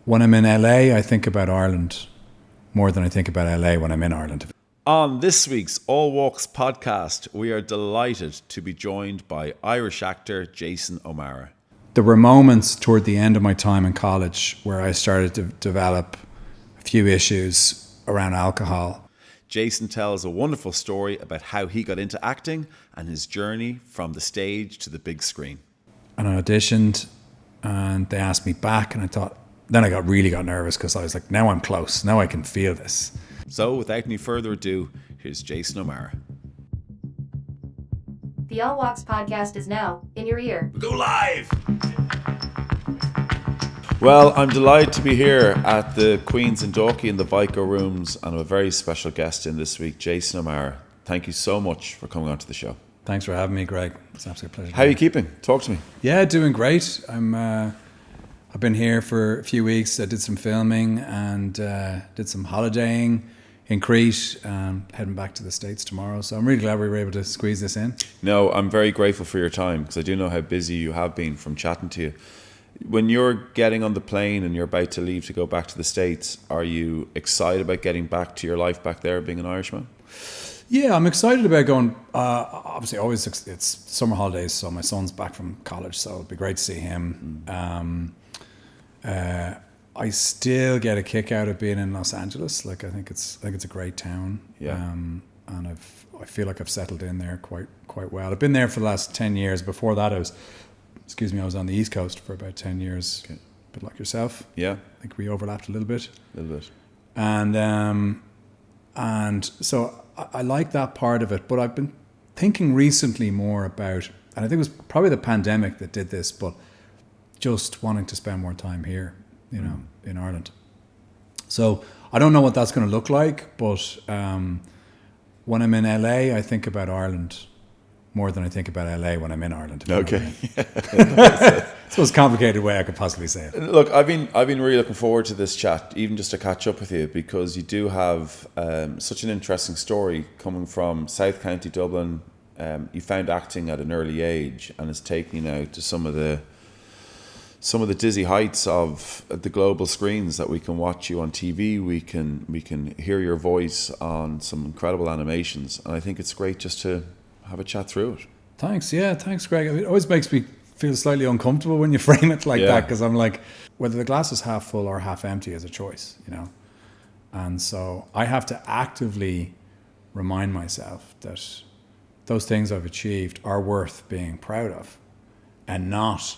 When I'm in LA, I think about Ireland more than I think about LA when I'm in Ireland. On this week's All Walks podcast, we are delighted to be joined by Irish actor Jason O'Meara. There were moments toward the end of my time in college where I started to develop a few issues around alcohol. Jason tells a wonderful story about how he got into acting and his journey from the stage to the big screen. And I auditioned and they asked me back, and I thought, then I really got nervous because I was like, now I'm close. Now I can feel this. So without any further ado, here's Jason O'Meara. The All Walks podcast is now in your ear. Go live! Well, I'm delighted to be here at the Queen's in Dalkey in the Vico Rooms, and I have a very special guest in this week, Jason O'Meara. Thank you so much for coming on to the show. Thanks for having me, Greg. It's an absolute pleasure. How are you keeping? Talk to me. Yeah, doing great. I've been here for a few weeks. I did some filming and did some holidaying in Crete, heading back to the States tomorrow. So I'm really glad we were able to squeeze this in. No, I'm very grateful for your time because I do know how busy you have been from chatting to you. When you're getting on the plane and you're about to leave to go back to the States, are you excited about getting back to your life back there being an Irishman? Yeah, I'm excited about going. Obviously, always it's summer holidays, so my son's back from college, so it'd be great to see him. I still get a kick out of being in Los Angeles. Like I think it's a great town. Yeah. And I feel like I've settled in there quite well. I've been there for the last 10 years. Before that, I was on the East Coast for about 10 years. Okay. A bit like yourself. Yeah. I think we overlapped a little bit. And so I like that part of it. But I've been thinking recently more about, and I think it was probably the pandemic that did this, but just wanting to spend more time here, in Ireland. So I don't know what that's going to look like, but when I'm in LA, I think about Ireland more than I think about LA when I'm in Ireland. Okay. It's the most complicated way I could possibly say it. Look, I've been really looking forward to this chat, even just to catch up with you, because you do have such an interesting story coming from South County Dublin. You found acting at an early age, and it's taking you now to some of the dizzy heights of the global screens that we can watch you on TV. We can hear your voice on some incredible animations, and I think it's great just to have a chat through it. Thanks, Greg. I mean, it always makes me feel slightly uncomfortable when you frame it like that, because I'm like, whether the glass is half full or half empty is a choice, And so I have to actively remind myself that those things I've achieved are worth being proud of, and not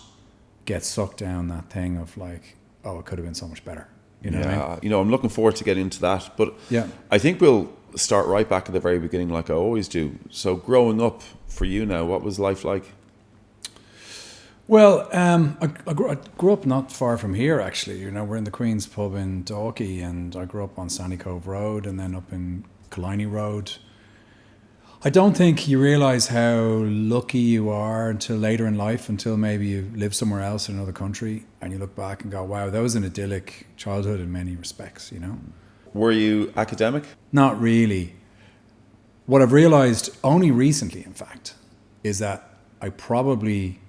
get sucked down that thing of like, oh, it could have been so much better. What I mean? I'm looking forward to getting into that, but yeah, I think we'll start right back at the very beginning, like I always do. So, growing up for you now, what was life like? Well, I grew up not far from here, actually. We're in the Queen's pub in Dalkey, and I grew up on Sandy Cove Road and then up in Killiney Road. I don't think you realise how lucky you are until later in life, until maybe you live somewhere else in another country and you look back and go, wow, that was an idyllic childhood in many respects, Were you academic? Not really. What I've realised only recently, in fact, is that I probably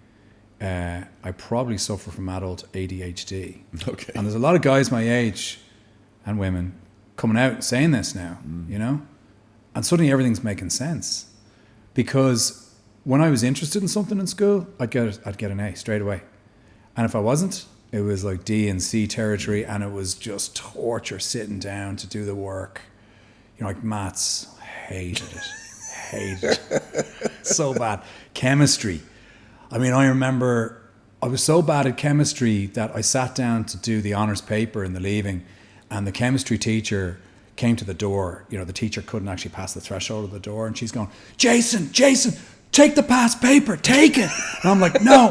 suffer from adult ADHD. Okay. And there's a lot of guys my age and women coming out and saying this now, And suddenly everything's making sense, because when I was interested in something in school, I'd get an A straight away, and if I wasn't, it was like D and C territory, and it was just torture sitting down to do the work. Like maths, hated it, so bad. Chemistry, I mean, I remember I was so bad at chemistry that I sat down to do the honours paper in the leaving, and the chemistry teacher came to the door. The teacher couldn't actually pass the threshold of the door, and she's going, Jason, take the past paper, take it. And I'm like, no,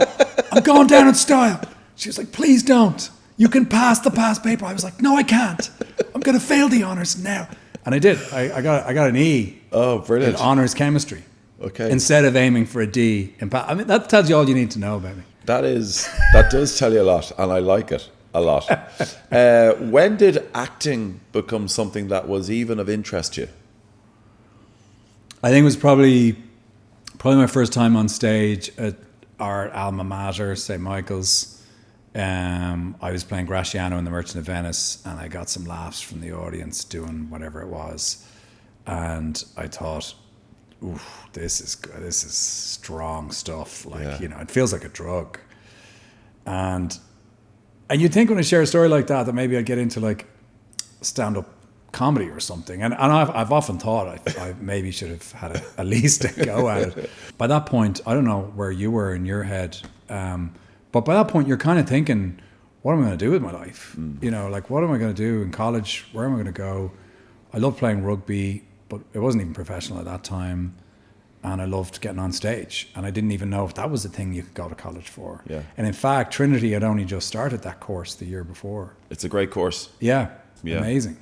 I'm going down in style. She was like, please don't. You can pass the past paper. I was like, no, I can't. I'm going to fail the honours now. And I did. I got an E. Oh, brilliant. In honours chemistry. Okay. Instead of aiming for a D. I mean, that tells you all you need to know about me. That does tell you a lot, and I like it a lot. When did acting become something that was even of interest to you? I think it was probably my first time on stage at our alma mater, St. Michael's. I was playing Graciano in The Merchant of Venice, and I got some laughs from the audience doing whatever it was, and I thought, oof, this is good. This is strong stuff. Like, you know, it feels like a drug. And you'd think when I share a story like that maybe I'd get into like stand-up comedy or something. And I've often thought I maybe should have had at least a go at it. By that point, I don't know where you were in your head, but by that point you're kind of thinking, what am I going to do with my life? You know, like, what am I going to do in college? Where am I going to go? I loved playing rugby, but it wasn't even professional at that time. And I loved getting on stage. And I didn't even know if that was the thing you could go to college for. Yeah. And in fact, Trinity had only just started that course the year before. It's a great course. Yeah. Amazing.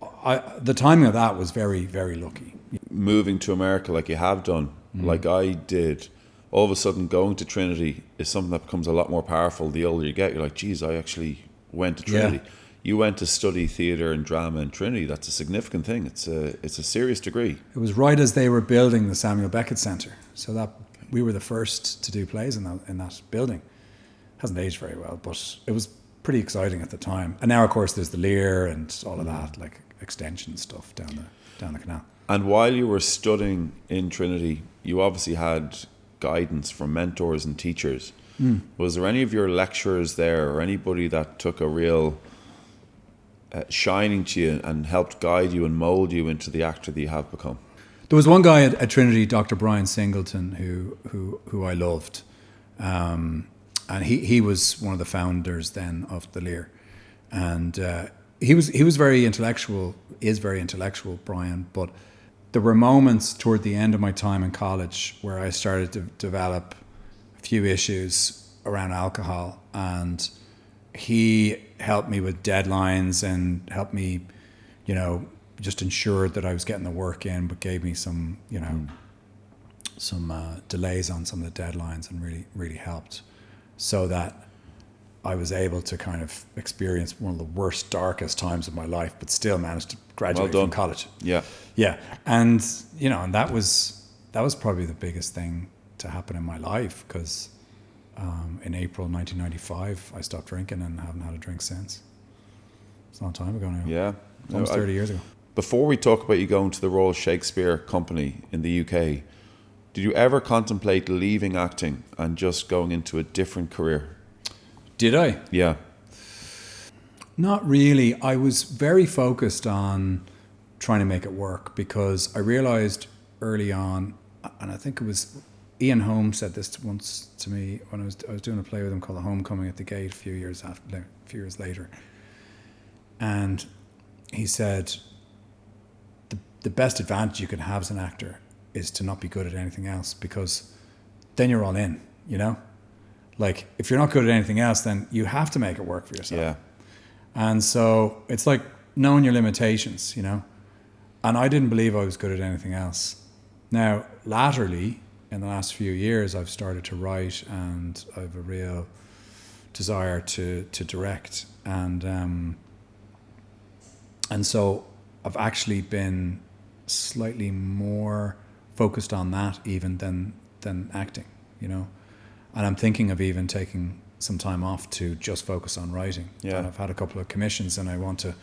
The timing of that was very, very lucky. Moving to America like you have done, like I did, all of a sudden going to Trinity is something that becomes a lot more powerful the older you get. You're like, geez, I actually went to Trinity. Yeah. You went to study theatre and drama in Trinity. That's a significant thing. It's a serious degree. It was right as they were building the Samuel Beckett Centre. So that we were the first to do plays in that building. Hasn't aged very well, but it was pretty exciting at the time. And now, of course, there's the Lear and all of that, like extension stuff down the canal. And while you were studying in Trinity, you obviously had guidance from mentors and teachers. Was there any of your lecturers there or anybody that took a real shining to you and helped guide you and mould you into the actor that you have become? There was one guy at Trinity, Dr. Brian Singleton, who I loved. And he was one of the founders then of the Lear. And he was very intellectual, is very intellectual, Brian, but there were moments toward the end of my time in college where I started to develop a few issues around alcohol, and he helped me with deadlines and helped me, you know, just ensured that I was getting the work in, but gave me some, you know, some delays on some of the deadlines, and really, really helped, so that I was able to kind of experience one of the worst, darkest times of my life, but still managed to graduate from college. Yeah. Yeah. And, you know, and that was probably the biggest thing to happen in my life, because in April 1995, I stopped drinking and haven't had a drink since. It's a long time ago now. Yeah. Almost 30 years ago. Before we talk about you going to the Royal Shakespeare Company in the UK, did you ever contemplate leaving acting and just going into a different career? Did I? Yeah. Not really. I was very focused on trying to make it work, because I realized early on, and I think it was Ian Holmes said this once to me when I was doing a play with him called The Homecoming at the Gate a few years later. And he said, the best advantage you can have as an actor is to not be good at anything else, because then you're all in, you know? Like, if you're not good at anything else, then you have to make it work for yourself. Yeah. And so it's like knowing your limitations, you know? And I didn't believe I was good at anything else. Now, latterly, in the last few years, I've started to write, and I have a real desire to direct. And so I've actually been slightly more focused on that even than acting, you know? And I'm thinking of even taking some time off to just focus on writing. Yeah. And I've had a couple of commissions, and I want to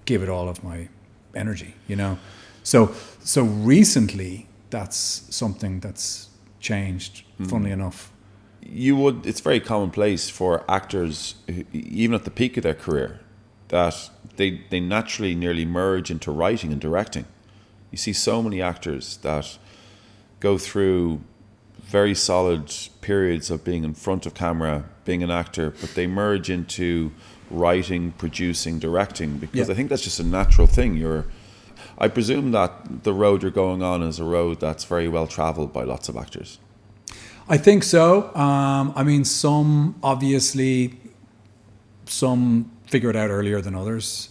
give it all of my energy, you know? So recently, that's something that's changed, funnily enough. It's very commonplace for actors, even at the peak of their career, that they naturally nearly merge into writing and directing. You see so many actors that go through very solid periods of being in front of camera, being an actor, but they merge into writing, producing, directing, because I think that's just a natural thing. I presume that the road you're going on is a road that's very well traveled by lots of actors. I think so. I mean, some figure it out earlier than others,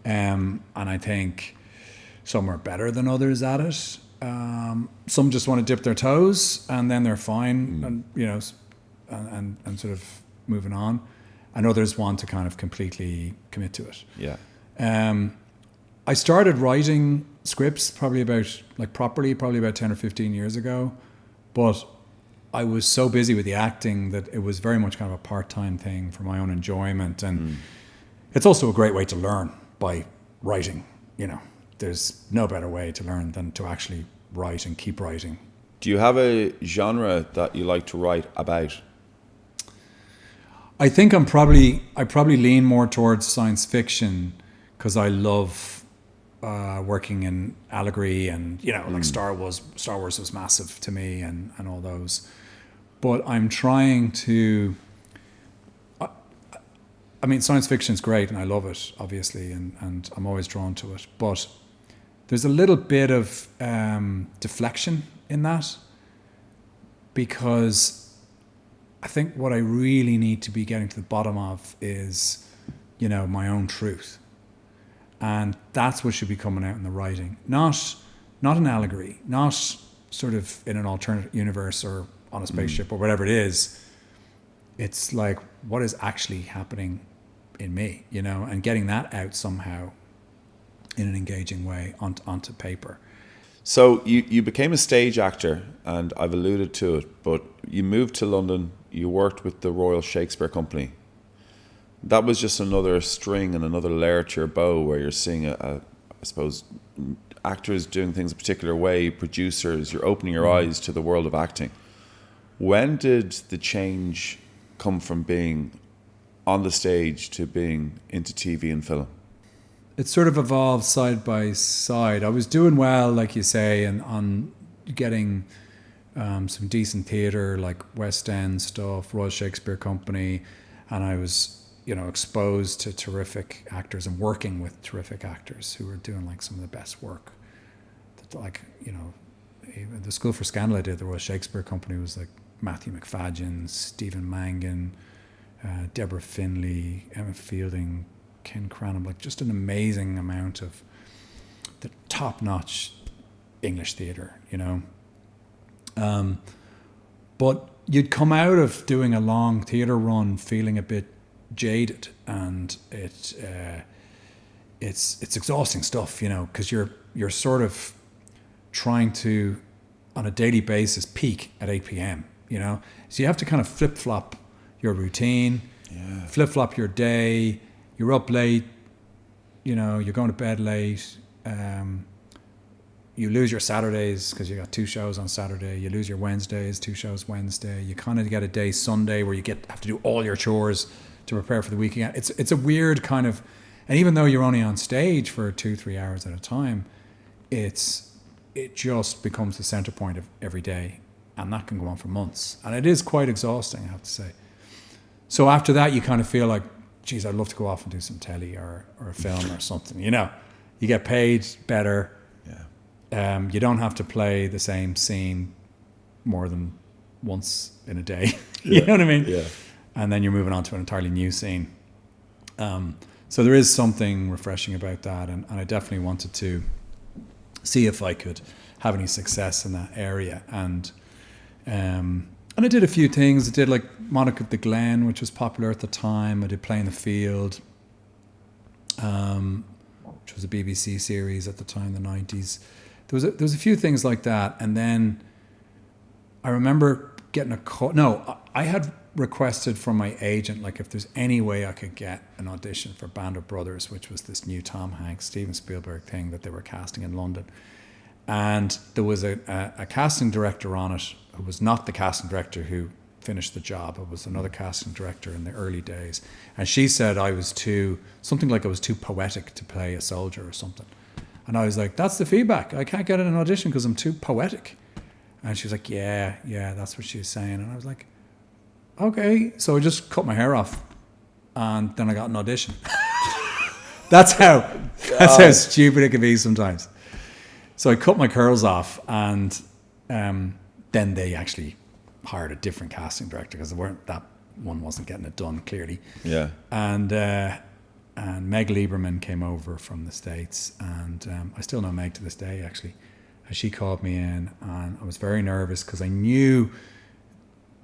and I think some are better than others at it. Some just want to dip their toes, and then they're fine, and you know, and sort of moving on, and others want to kind of completely commit to it. Yeah. I started writing scripts probably about 10 or 15 years ago, but I was so busy with the acting that it was very much kind of a part-time thing for my own enjoyment. And it's also a great way to learn by writing. You know, there's no better way to learn than to actually write and keep writing. Do you have a genre that you like to write about? I think I probably lean more towards science fiction because I love working in allegory and, you know, like Star Wars was massive to me and all those. But I'm trying to, I mean, science fiction is great and I love it, obviously, and I'm always drawn to it. But there's a little bit of deflection in that because I think what I really need to be getting to the bottom of is, you know, my own truth. And that's what should be coming out in the writing. Not an allegory, not sort of in an alternate universe or on a spaceship or whatever it is. It's like, what is actually happening in me, you know, and getting that out somehow in an engaging way onto paper. So you became a stage actor, and I've alluded to it, but you moved to London, you worked with the Royal Shakespeare Company. That was just another string and another layer to your bow where you're seeing, I suppose, actors doing things a particular way, producers, you're opening your eyes to the world of acting. When did the change come from being on the stage to being into TV and film? It sort of evolved side by side. I was doing well, like you say, and on getting some decent theatre, like West End stuff, Royal Shakespeare Company, and I was, you know, exposed to terrific actors and working with terrific actors who were doing like some of the best work. Like, you know, even the School for Scandal I did, the Royal Shakespeare Company, was like Matthew McFadden, Stephen Mangan, Deborah Finlay, Emma Fielding, Ken Cranham, like just an amazing amount of the top-notch English theatre, you know. But you'd come out of doing a long theatre run feeling a bit jaded, and it's exhausting stuff, you know, because you're sort of trying to, on a daily basis, peak at 8 p.m, you know. So you have to kind of flip-flop your routine, flip-flop your day. You're up late, you know, you're going to bed late. You lose your Saturdays because you got 2 shows on Saturday. You lose your Wednesdays, 2 shows Wednesday. You kind of get a day Sunday where you have to do all your chores to prepare for the weekend. It's a weird kind of, and even though you're only on stage for 2-3 hours at a time, it just becomes the center point of every day, and that can go on for months. And it is quite exhausting, I have to say. So after that, you kind of feel like, geez, I'd love to go off and do some telly or a film or something. You know, you get paid better. Yeah. You don't have to play the same scene more than once in a day. You know what I mean? Yeah. And then you're moving on to an entirely new scene. So there is something refreshing about that, and I definitely wanted to see if I could have any success in that area. And I did a few things. I did like Monica the Glen, which was popular at the time. I did Play in the Field, which was a BBC series at the time, the 90s. There was a few things like that. And then I remember getting a call. No, I had requested from my agent, like, if there's any way I could get an audition for Band of Brothers, which was this new Tom Hanks, Steven Spielberg thing that they were casting in London. And there was a casting director on it who was not the casting director who finished the job. It was another casting director in the early days. And she said I was too poetic to play a soldier or something. And I was like, that's the feedback. I can't get an audition because I'm too poetic. And she was like, yeah, that's what she was saying. And I was like, okay. So I just cut my hair off, and then I got an audition. That's how stupid it can be sometimes. So I cut my curls off, and then they actually hired a different casting director because that one wasn't getting it done, clearly. Yeah. And Meg Lieberman came over from the States, and I still know Meg to this day, actually. And she called me in, and I was very nervous because I knew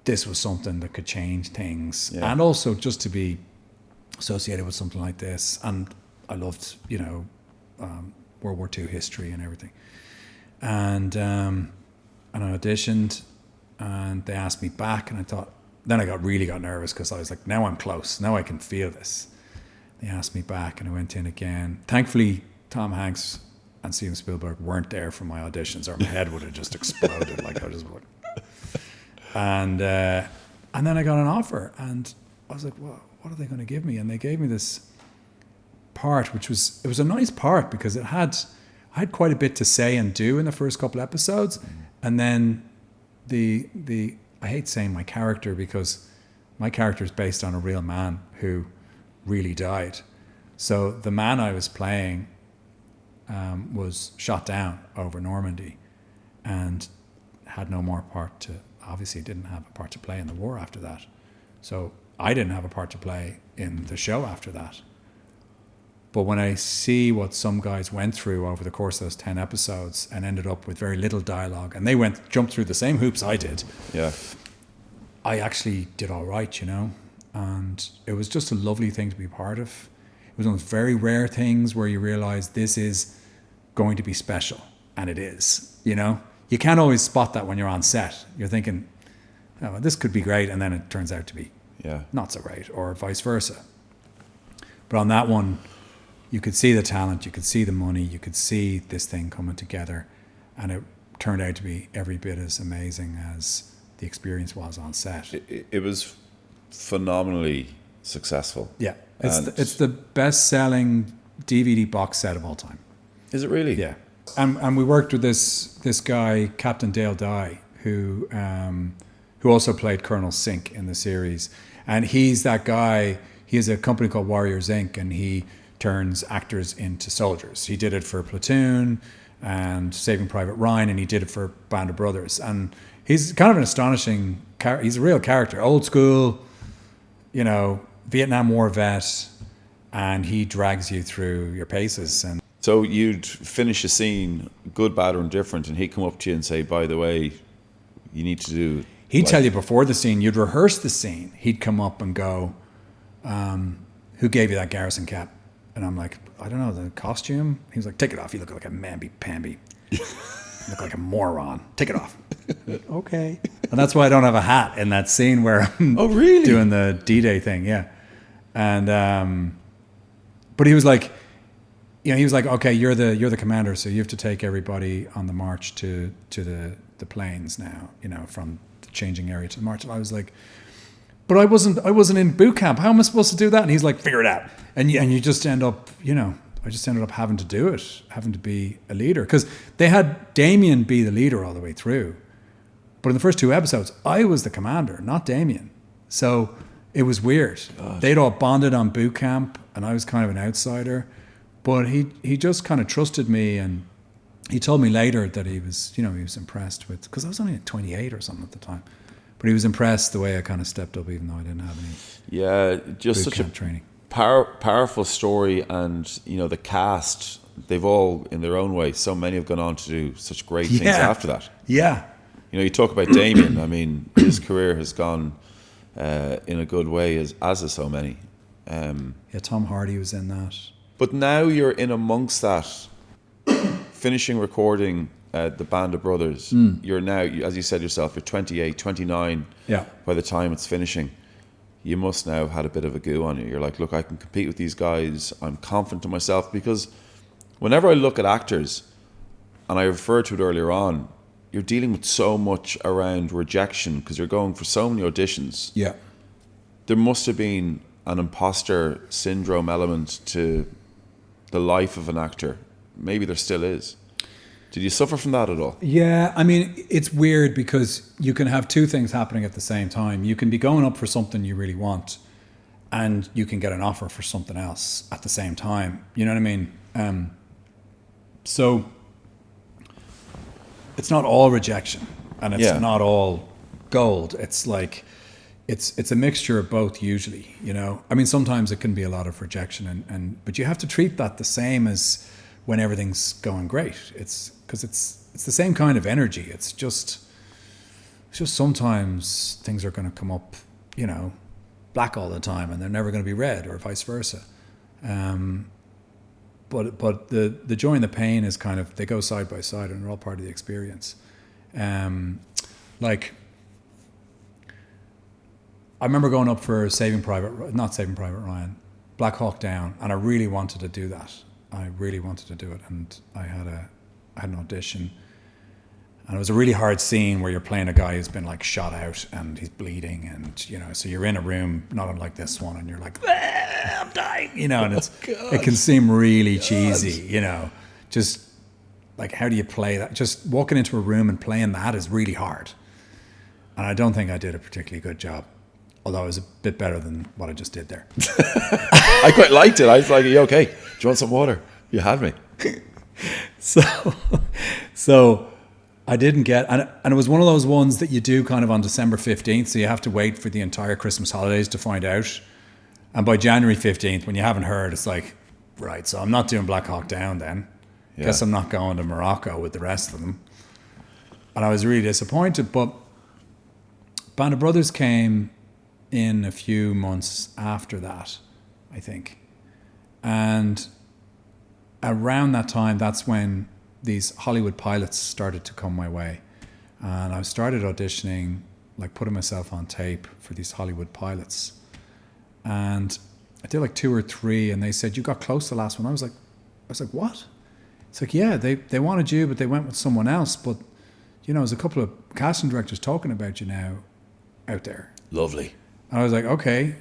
this was something that could change things, and also just to be associated with something like this. And I loved, World War II history and everything. And I auditioned, and they asked me back, and I thought, then I really got nervous because I was like, now I'm close. Now I can feel this. They asked me back, and I went in again. Thankfully, Tom Hanks and Steven Spielberg weren't there for my auditions, or my head would have just exploded. Like I just would. And then I got an offer, and I was like, well, what are they going to give me? And they gave me this part, it was a nice part because I had quite a bit to say and do in the first couple episodes. And then I hate saying my character, because my character is based on a real man who really died. So the man I was playing was shot down over Normandy and had no more part to, obviously didn't have a part to play in the war after that. So I didn't have a part to play in the show after that. But when I see what some guys went through over the course of those 10 episodes and ended up with very little dialogue, and they jumped through the same hoops I did. Yeah. I actually did all right, and it was just a lovely thing to be part of. It was one of those very rare things where you realize this is going to be special, and it is, You can't always spot that when you're on set. You're thinking, oh, this could be great, and then it turns out to be not so great, or vice versa. But on that one, you could see the talent, you could see the money, you could see this thing coming together, and it turned out to be every bit as amazing as the experience was on set. It was phenomenally successful. Yeah, it's the best-selling DVD box set of all time. Is it really? Yeah, and we worked with this guy, Captain Dale Dye, who also played Colonel Sink in the series, and he's that guy. He has a company called Warriors Inc., and he turns actors into soldiers. He did it for Platoon and Saving Private Ryan, and he did it for Band of Brothers. And he's kind of an astonishing character. He's a real character, old school, Vietnam War vet, and he drags you through your paces. And so you'd finish a scene, good, bad, or indifferent, and he'd come up to you and say, by the way, you need to do... He'd tell you before the scene, you'd rehearse the scene. He'd come up and go, who gave you that garrison cap? And I'm like, I don't know, the costume? He was like, take it off. You look like a mamby-pamby. You look like a moron. Take it off. Okay. And that's why I don't have a hat in that scene where I'm doing the D-Day thing, yeah. And but he was like, okay, you're the commander, so you have to take everybody on the march to the plains now, from the changing area to the march. And I was like, but I wasn't in boot camp. How am I supposed to do that? And he's like, figure it out. And you just end up, I just ended up having to do it, having to be a leader. Because they had Damien be the leader all the way through. But in the first 2 episodes, I was the commander, not Damien. So it was weird. Gosh. They'd all bonded on boot camp, and I was kind of an outsider. But he just kind of trusted me, and he told me later that he was impressed with, because I was only 28 or something at the time. But he was impressed the way I kind of stepped up, even though I didn't have any just such a training. Powerful story, and the cast, they've all in their own way, so many have gone on to do such great things after that. Yeah. You talk about Damien. I mean, his career has gone in a good way, as has so many. Tom Hardy was in that. But now you're in amongst that, finishing recording the Band of Brothers. You're now, as you said yourself, you're 28, 29 by the time it's finishing. You must now have had a bit of a goo on you. You're like, look, I can compete with these guys. I'm confident in myself, because whenever I look at actors, and I referred to it earlier on, you're dealing with so much around rejection because you're going for so many auditions. Yeah. There must have been an imposter syndrome element to the life of an actor. Maybe there still is. Did you suffer from that at all? Yeah, I mean, it's weird because you can have 2 things happening at the same time. You can be going up for something you really want, and you can get an offer for something else at the same time. You know what I mean? So it's not all rejection, and it's not all gold. It's like it's a mixture of both usually. I mean, sometimes it can be a lot of rejection, but you have to treat that the same as when everything's going great. It's because it's the same kind of energy. It's just sometimes things are going to come up, black all the time, and they're never going to be red, or vice versa. But the joy and the pain is kind of, they go side by side, and they're all part of the experience. Like I remember going up for not Saving Private Ryan, Black Hawk Down, and I really wanted to do that. I really wanted to do it, and I had an audition, and it was a really hard scene where you're playing a guy who's been like shot out and he's bleeding, and you know, so you're in a room not unlike this one, and you're like, I'm dying, you know, and it can seem really cheesy, you know, just like how do you play that? Just walking into a room and playing that is really hard, and I don't think I did a particularly good job. Although it was a bit better than what I just did there. I quite liked it. I was like, "Are you okay? Do you want some water?" You had me. So I didn't get, and it was one of those ones that you do kind of on December 15th. So you have to wait for the entire Christmas holidays to find out. And by January 15th, when you haven't heard, it's like, right, so I'm not doing Black Hawk Down then. Yeah. Guess I'm not going to Morocco with the rest of them. And I was really disappointed. But Band of Brothers came in a few months after that, I think. And around that time, that's when these Hollywood pilots started to come my way. And I started auditioning, like putting myself on tape for these Hollywood pilots. And I did like 2 or 3, and they said, you got close to the last one. I was like, what? It's like, yeah, they wanted you, but they went with someone else. But, you know, there's a couple of casting directors talking about you now out there. Lovely. And I was like, okay.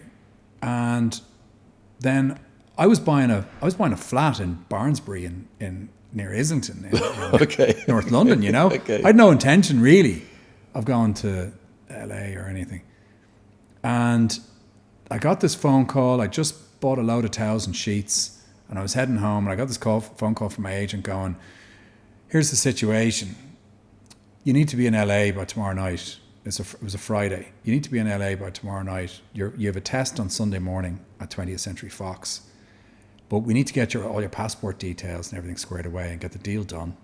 And then I was buying a flat in Barnsbury in near Islington in Okay. North London, you know. Okay. I had no intention really of going to LA or anything. And I got this phone call. I just bought a load of towels and sheets, and I was heading home, and I got this phone call from my agent going, here's the situation. You need to be in LA by tomorrow night. It was a Friday. You need to be in LA by tomorrow night. You have a test on Sunday morning at 20th Century Fox. But we need to get all your passport details and everything squared away and get the deal done.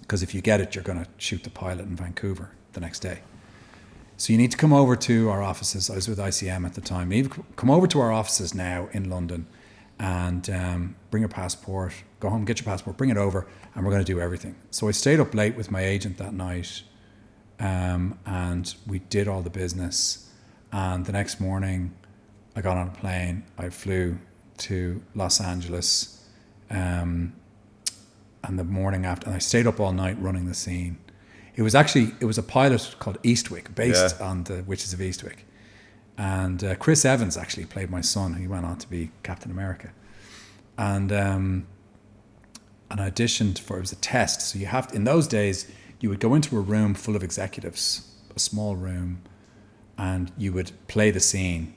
Because if you get it, you're going to shoot the pilot in Vancouver the next day. So you need to come over to our offices. I was with ICM at the time. You need to come over to our offices now in London and bring your passport. Go home, get your passport, bring it over, and we're going to do everything. So I stayed up late with my agent that night. And we did all the business, and the next morning I got on a plane. I flew to Los Angeles, and the morning after, and I stayed up all night running the scene. It was a pilot called Eastwick, based on the Witches of Eastwick, and Chris Evans actually played my son. He went on to be Captain America, and I auditioned for, it was a test. So you have to, in those days, you would go into a room full of executives, a small room, and you would play the scene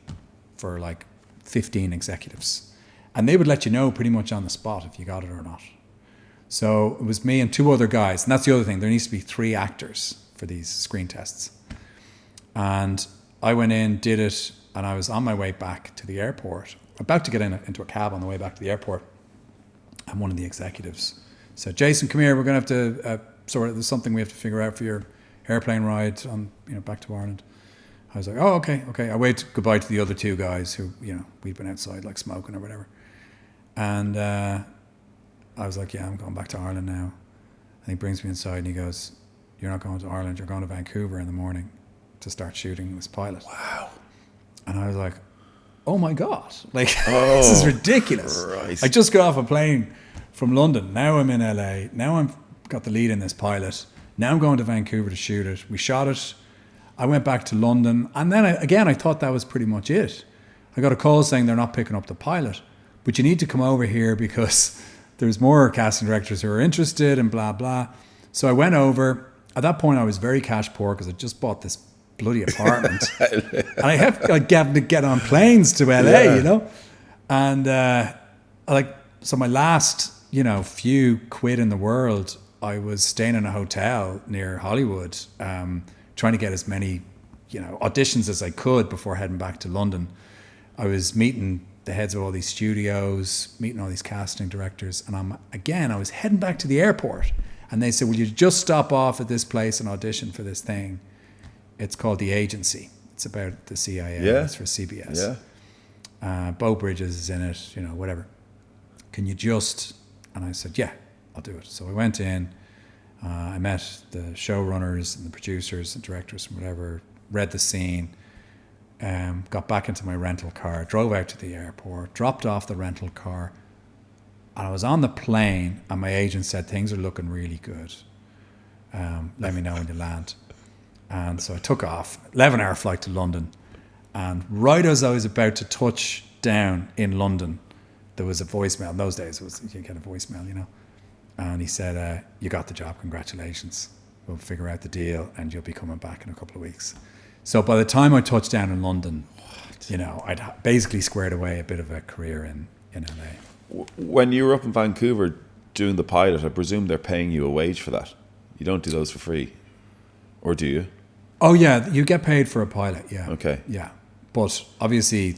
for like 15 executives. And they would let you know pretty much on the spot if you got it or not. So it was me and 2 other guys. And that's the other thing. There needs to be 3 actors for these screen tests. And I went in, did it, and I was on my way back to the airport, about to get into a cab on the way back to the airport. And one of the executives said, Jason, come here, we're going to have to... there's something we have to figure out for your airplane ride on, back to Ireland. I was like, oh, okay. I waved goodbye to the other 2 guys who, we'd been outside like smoking or whatever. And I was like, yeah, I'm going back to Ireland now. And he brings me inside and he goes, you're not going to Ireland, you're going to Vancouver in the morning to start shooting this pilot. Wow. And I was like, oh my God, like, this is ridiculous. Christ. I just got off a plane from London. Now I'm in LA. Now I'm got the lead in this pilot. Now I'm going to Vancouver to shoot it. We shot it. I went back to London. And then I thought that was pretty much it. I got a call saying they're not picking up the pilot, but you need to come over here because there's more casting directors who are interested and blah, blah. So I went over. At that point, I was very cash poor because I just bought this bloody apartment. And I have to get on planes to LA, And so my last, few quid in the world, I was staying in a hotel near Hollywood, trying to get as many, auditions as I could before heading back to London. I was meeting the heads of all these studios, meeting all these casting directors, and I was heading back to the airport, and they said, will you just stop off at this place and audition for this thing? It's called The Agency. It's about the CIA. Yeah. It's for CBS. Yeah. Bo Bridges is in it, whatever. Can you just... And I said, yeah, I'll do it. So I went in, I met the showrunners and the producers and directors and whatever, read the scene, got back into my rental car, drove out to the airport, dropped off the rental car, and I was on the plane, and my agent said, things are looking really good. Let me know when you land. And so I took off, 11-hour flight to London. And right as I was about to touch down in London, there was a voicemail. In those days, you get a voicemail, you know. And he said, you got the job, congratulations. We'll figure out the deal and you'll be coming back in a couple of weeks. So by the time I touched down in London, you know, I'd basically squared away a bit of a career in LA. When you were up in Vancouver doing the pilot, I presume they're paying you a wage for that. You don't do those for free, or do you? Oh yeah, you get paid for a pilot, yeah. Okay. Yeah, but obviously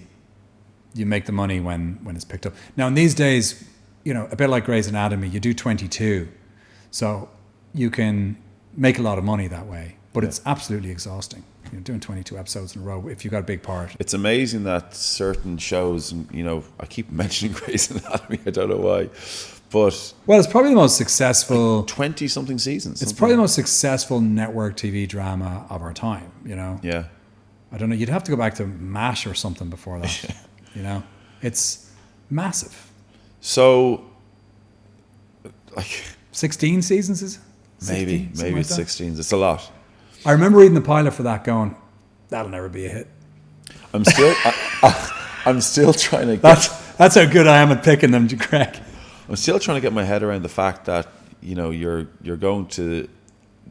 you make the money when it's picked up. Now in these days, you know, a bit like Grey's Anatomy, you do 22, so you can make a lot of money that way, but it's absolutely exhausting. You're doing 22 episodes in a row if you've got a big part. It's amazing that certain shows, and you know, I keep mentioning Grey's Anatomy, I don't know why, but well, it's probably the most successful 20-something seasons. It's probably the most successful network TV drama of our time, you know. Yeah. I don't know, you'd have to go back to MASH or something before that. You know. It's massive. So like 16 seasons is it? Maybe it's 16. It's a lot. I remember reading the pilot for that going, that'll never be a hit. I'm still I'm still trying to get, that's how good I am at picking them, Greg. I'm still trying to get my head around the fact that, you know, you're going to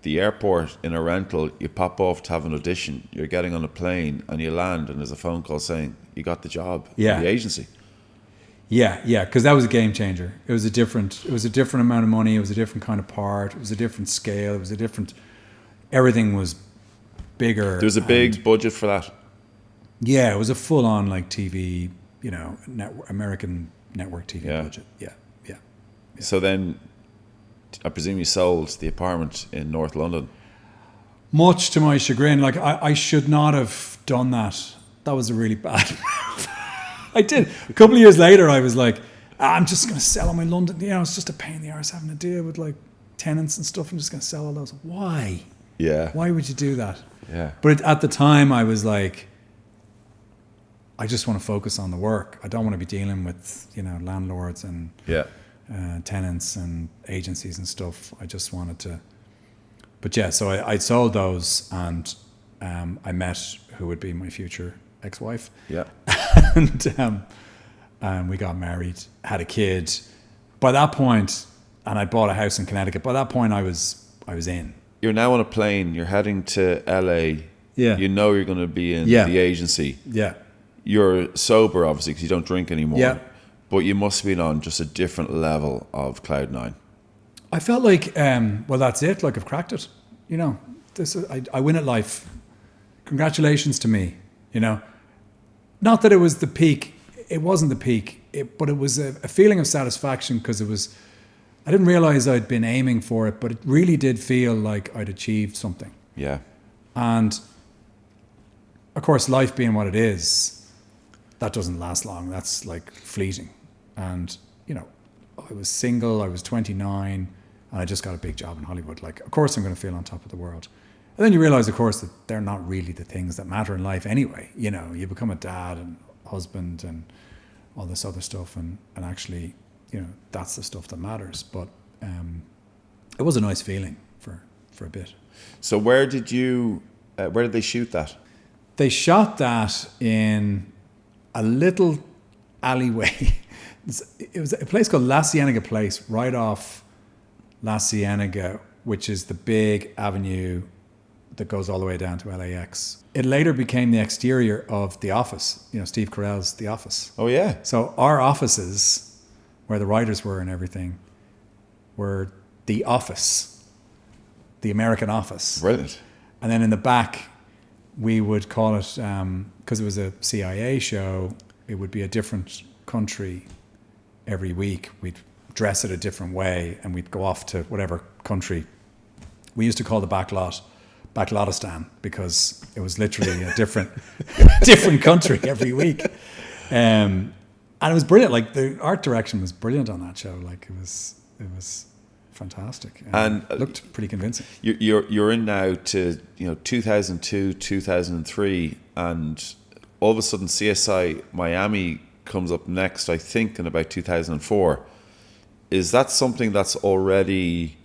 the airport in a rental, you pop off to have an audition, you're getting on a plane and you land and there's a phone call saying you got the job in the agency. Yeah, because that was a game changer. It was a different amount of money, it was a different kind of part, it was a different scale, it was a different, everything was bigger. There was a big budget for that. Yeah, it was a full on like TV, you know, American network TV budget. Yeah. So then, I presume you sold the apartment in North London. Much to my chagrin, like I should not have done that. That was a really bad move. I did. A couple of years later, I was like, I'm just going to sell all my London. You know, it's just a pain in the arse having to deal with like tenants and stuff. I'm just going to sell all those. Why? Yeah. Why would you do that? Yeah. But at the time, I was like, I just want to focus on the work. I don't want to be dealing with, you know, landlords and tenants and agencies and stuff. I just wanted to. But yeah, so I sold those and I met who would be my future ex-wife. Yeah. and we got married, had a kid. By that point, and I bought a house in Connecticut. By that point, I was in. You're now on a plane. You're heading to LA. Yeah. You know you're going to be in the agency. Yeah. You're sober, obviously, because you don't drink anymore. Yeah. But you must have been on just a different level of Cloud 9. I felt like, well, that's it. Like I've cracked it. You know, I win at life. Congratulations to me. You know, not that it was the peak. It wasn't the peak, but it was a feeling of satisfaction because I didn't realize I'd been aiming for it, but it really did feel like I'd achieved something. Yeah. And of course, life being what it is, that doesn't last long. That's like fleeting. And, you know, I was single, I was 29, and I just got a big job in Hollywood. Like, of course I'm going to feel on top of the world. And then you realize, of course, that they're not really the things that matter in life anyway. You know, you become a dad and husband and all this other stuff. And actually, you know, that's the stuff that matters. But it was a nice feeling for a bit. So where did they shoot that? They shot that in a little alleyway. It was a place called La Cienega Place, right off La Cienega, which is the big avenue that goes all the way down to LAX. It later became the exterior of The Office, you know, Steve Carell's The Office. Oh, yeah. So our offices, where the writers were and everything, were The Office, the American Office. Brilliant. And then in the back, we would call it, because it was a CIA show, it would be a different country every week. We'd dress it a different way and we'd go off to whatever country. We used to call the Backlotistan because it was literally a different country every week. And it was brilliant. Like the art direction was brilliant on that show. Like it was fantastic. And it looked pretty convincing. You're in now to, you know, 2002, 2003, and all of a sudden CSI Miami comes up next, I think in about 2004. Is that something that's already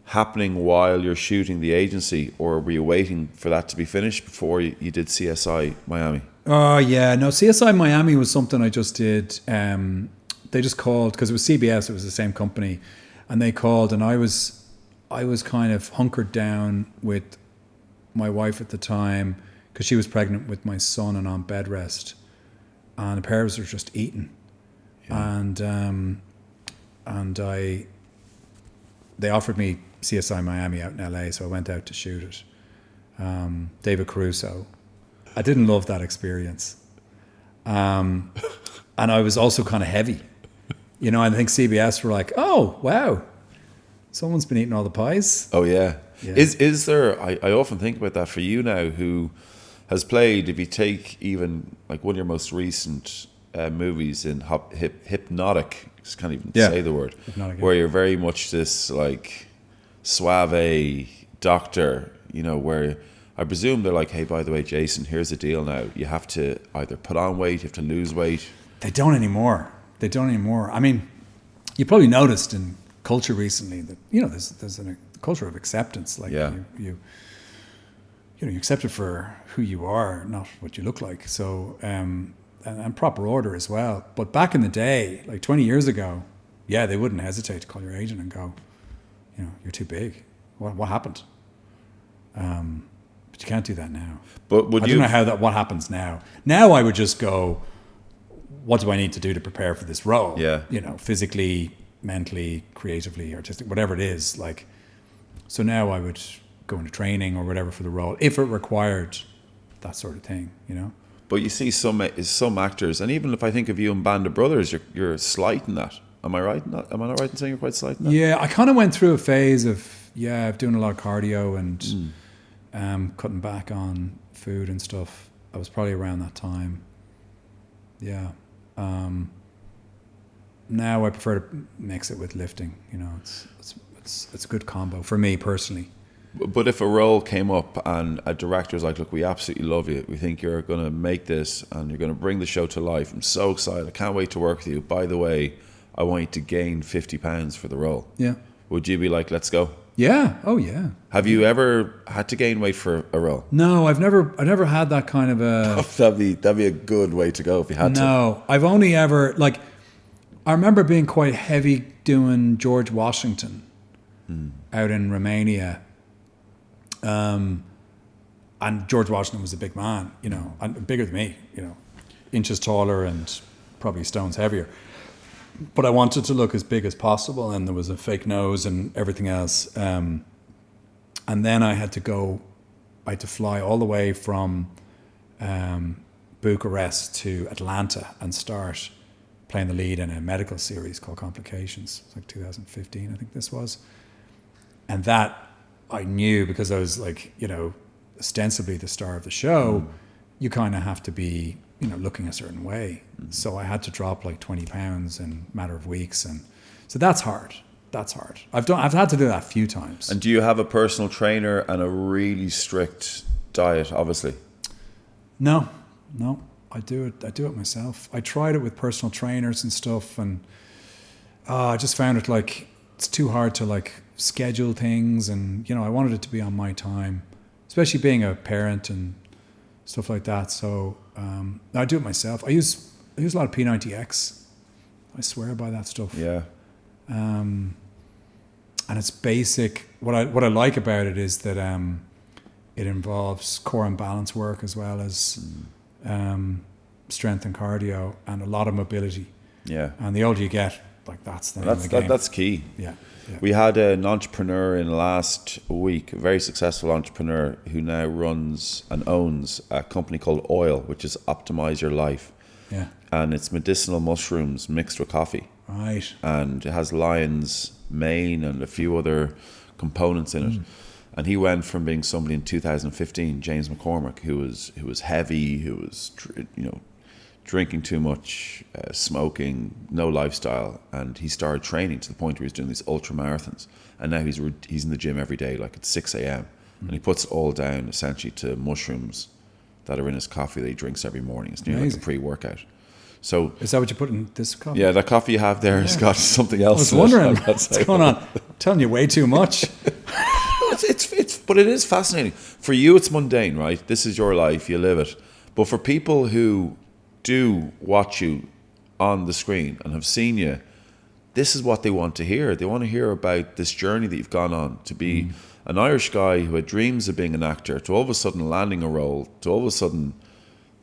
happening while you're shooting the agency, or were you waiting for that to be finished before you did CSI Miami? Oh yeah, no, CSI Miami was something I just did. They just called because it was CBS, it was the same company, and they called, and I was kind of hunkered down with my wife at the time because she was pregnant with my son and on bed rest, and the pair of us were just eating, and they offered me CSI Miami out in LA, so I went out to shoot it. David Caruso. I didn't love that experience. And I was also kind of heavy. You know, I think CBS were like, oh, wow, someone's been eating all the pies. Oh, yeah. Yeah. Is there, I often think about that for you now, who has played, if you take even like one of your most recent movies in Hypnotic, just can't even say the word, Hypnotic, where you're very much this like suave doctor, you know, where I presume they're like, hey, by the way, Jason, here's the deal now. You have to either put on weight, you have to lose weight. They don't anymore. I mean, you probably noticed in culture recently that, you know, there's a culture of acceptance. Like you accept it for who you are, not what you look like. So, and proper order as well. But back in the day, like 20 years ago, yeah, they wouldn't hesitate to call your agent and go, you know, you're too big. What happened? But you can't do that now. But I don't know what happens now. Now I would just go, what do I need to do to prepare for this role? Yeah. You know, physically, mentally, creatively, artistic, whatever it is. Like, so now I would go into training or whatever for the role, if it required that sort of thing, you know? But you see some actors, and even if I think of you in Band of Brothers, you're slight in that. Am I right? Am I not right in saying you're quite slight in that? Yeah, I kind of went through a phase of doing a lot of cardio and cutting back on food and stuff. I was probably around that time. Yeah. Now I prefer to mix it with lifting. You know, it's a good combo for me personally. But if a role came up and a director's like, look, we absolutely love you. We think you're going to make this and you're going to bring the show to life. I'm so excited. I can't wait to work with you. By the way, I want you to gain 50 pounds for the role. Yeah. Would you be like, let's go? Yeah. Oh, yeah. Have you ever had to gain weight for a role? No, I've never had that kind of a... That'd be a good way to go if you had to. No, I've only ever, like, I remember being quite heavy doing George Washington out in Romania. And George Washington was a big man, you know, and bigger than me, you know, inches taller and probably stones heavier. But I wanted to look as big as possible, and there was a fake nose and everything else. And then I had to fly all the way from Bucharest to Atlanta and start playing the lead in a medical series called Complications. It's like 2015, I think this was. And that I knew, because I was like, you know, ostensibly the star of the show, you kind of have to be, you know, looking a certain way. So I had to drop like 20 pounds in a matter of weeks. And so that's hard. I've had to do that a few times. And do you have a personal trainer and a really strict diet, obviously? No, I do it myself. I tried it with personal trainers and stuff, and I just found it like, it's too hard to like schedule things, and, you know, I wanted it to be on my time, especially being a parent and stuff like that. So I do it myself. I use a lot of P90X. I swear by that stuff. Yeah. And it's basic. What I like about it is that it involves core and balance work as well as strength and cardio, and a lot of mobility. Yeah. And the older you get, like, that's the name of the game. That's key. Yeah. We had an entrepreneur in last week, a very successful entrepreneur who now runs and owns a company called Oil, which is Optimize Your Life. Yeah. And it's medicinal mushrooms mixed with coffee. Right. And it has lion's mane and a few other components in it. And he went from being somebody in 2015, James McCormick, who was heavy, who was, you know, drinking too much, smoking, no lifestyle, and he started training to the point where he's doing these ultra marathons. And now he's in the gym every day, like at 6 a.m. And he puts it all down essentially to mushrooms that are in his coffee that he drinks every morning. It's nearly like a Amazing. pre-workout. So Is that what you put in this coffee? yeah, that coffee you have there has got something I else. was wondering in it. what's going on. I'm telling you way too much. But it is fascinating. For you, it's mundane, right? This is your life, you live it. But for people who do watch you on the screen and have seen you, this is what they want to hear. They want to hear about this journey that you've gone on to be an Irish guy who had dreams of being an actor, to all of a sudden landing a role, to all of a sudden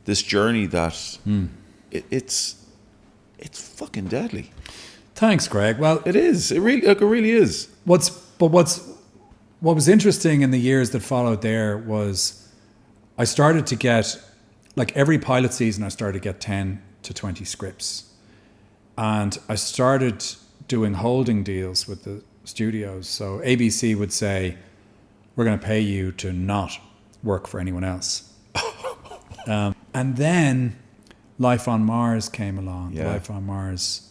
this journey that it's fucking deadly. Thanks, Greg. Well, It is. It really is. what was interesting in the years that followed there was I started to get, like every pilot season, I started to get 10 to 20 scripts. And I started doing holding deals with the studios. So ABC would say, we're going to pay you to not work for anyone else. And then Life on Mars came along, the Yeah. Life on Mars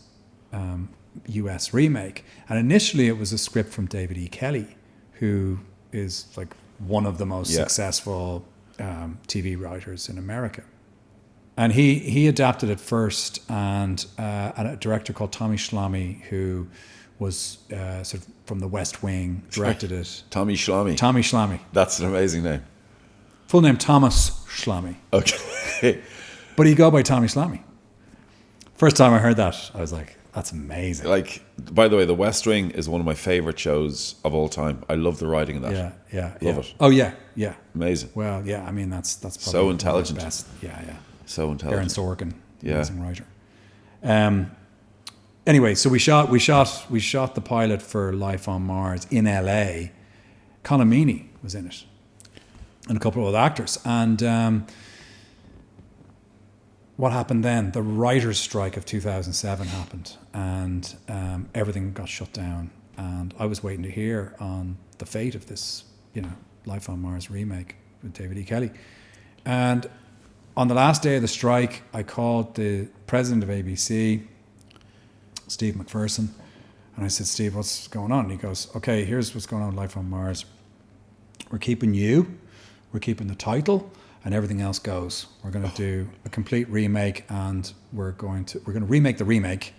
US remake. And initially it was a script from David E. Kelly, who is like one of the most successful TV writers in America. And he adapted it first, and a director called Tommy Schlamme, who was sort of from the West Wing, directed it. Tommy Schlamme. Tommy Schlamme. That's an amazing name. Full name Thomas Schlamme. Okay. But he go by Tommy Schlamme. First time I heard that, I was like, that's amazing. Like, by the way, The West Wing is one of my favorite shows of all time. I love the writing in that. Yeah. Love it. Oh, yeah. Amazing. Well, yeah, I mean, that's probably So one of the intelligent. best. Yeah. So Aaron intelligent. Sorkin, Yeah. amazing writer. Anyway, so we shot the pilot for Life on Mars in LA. Colin Meaney was in it, and a couple of other actors. And what happened then? The writers' strike of 2007 happened, and everything got shut down. And I was waiting to hear on the fate of this, Life on Mars remake with David E. Kelly. And on the last day of the strike, I called the president of ABC, Steve McPherson, and I said, Steve, what's going on? And he goes, okay, here's what's going on with Life on Mars. We're keeping you, we're keeping the title, and everything else goes. We're going to do a complete remake, and we're going to remake the remake,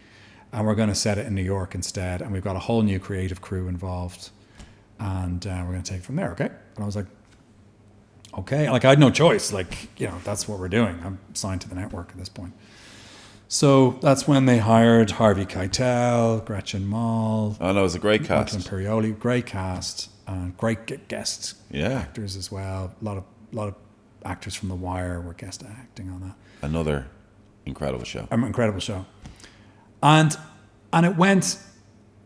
and we're going to set it in New York instead, and we've got a whole new creative crew involved, and we're going to take it from there, okay? And I was like, okay, like I had no choice. Like, that's what we're doing. I'm signed to the network at this point. So that's when they hired Harvey Keitel, Gretchen Mol. Oh, no, it was a great Michael cast. Imperioli, great cast, and great guest actors as well. A lot of actors from The Wire were guest acting on that. Another incredible show. Incredible show. And it went.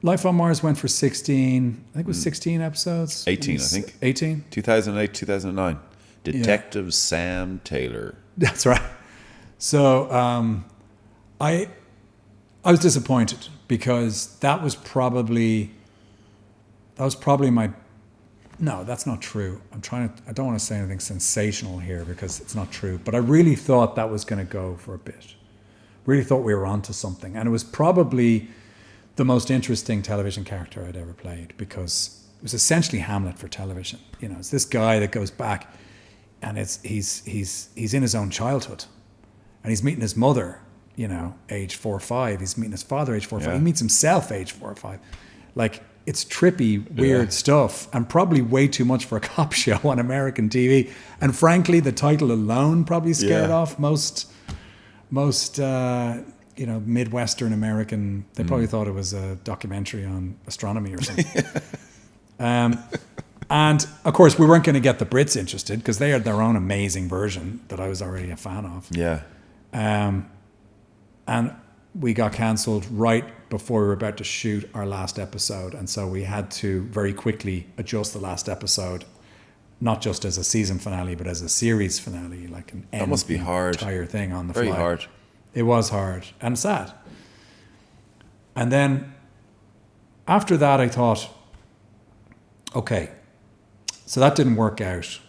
Life on Mars went for 16. I think it was 16 episodes. 18, I think. 18. 2008, 2009. Detective Sam Taylor. That's right. So I was disappointed because that was probably my. No, that's not true. I don't want to say anything sensational here because it's not true. But I really thought that was going to go for a bit. Really thought we were onto something, and it was probably the most interesting television character I'd ever played because it was essentially Hamlet for television. It's this guy that goes back. And he's in his own childhood, and he's meeting his mother, age 4 or 5. He's meeting his father, age 4 or 5. He meets himself, age 4 or 5. Like, it's trippy, weird stuff, and probably way too much for a cop show on American TV. And frankly, the title alone probably scared off most Midwestern American. They probably thought it was a documentary on astronomy or something. And of course, we weren't going to get the Brits interested because they had their own amazing version that I was already a fan of. Yeah. And we got cancelled right before we were about to shoot our last episode. And so we had to very quickly adjust the last episode, not just as a season finale, but as a series finale, like an end. That must be hard. Entire thing on the fly. Very hard. It was hard and sad. And then after that, I thought, okay, so that didn't work out.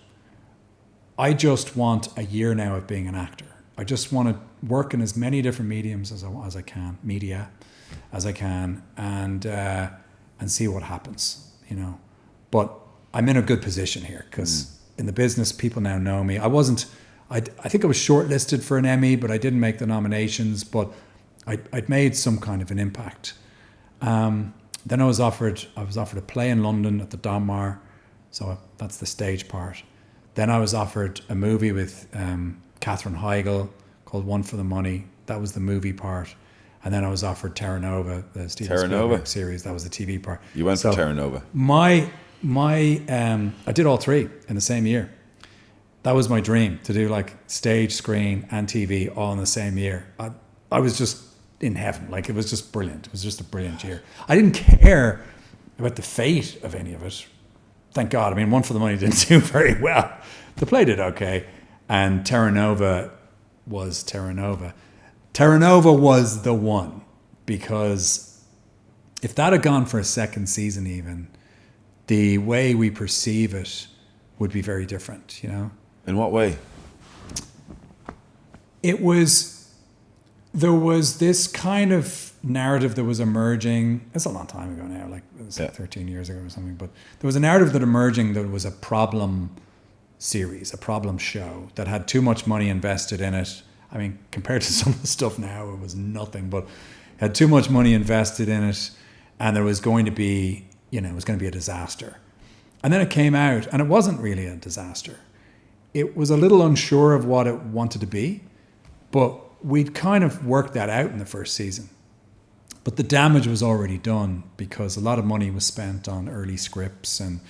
I just want a year now of being an actor. I just want to work in as many different mediums as I can, and see what happens, But I'm in a good position here because in the business, people now know me. I wasn't I think I was shortlisted for an Emmy, but I didn't make the nominations. But I'd made some kind of an impact. Then I was offered a play in London at the Donmar, so that's the stage part. Then I was offered a movie with Katherine Heigl called One for the Money. That was the movie part. And then I was offered Terra Nova, the Steven Spielberg series. That was the TV part. You went for Terra Nova. I did all three in the same year. That was my dream, to do like stage, screen, and TV all in the same year. I was just in heaven. Like, it was just brilliant. It was just a brilliant year. I didn't care about the fate of any of it. Thank God. I mean, One for the Money didn't do very well. The play did okay. And Terra Nova was Terra Nova. Terra Nova was the one, because if that had gone for a second season even, the way we perceive it would be very different, you know? In what way? There was this kind of narrative that was emerging. It's a long time ago now, like it was 13 years ago or something, but there was a narrative that emerging that was a problem series, a problem show that had too much money invested in it. I mean, compared to some of the stuff now, it was nothing, but had too much money invested in it, and there was going to be, it was going to be a disaster. And then it came out, and it wasn't really a disaster. It was a little unsure of what it wanted to be, but we'd kind of worked that out in the first season. But the damage was already done, because a lot of money was spent on early scripts and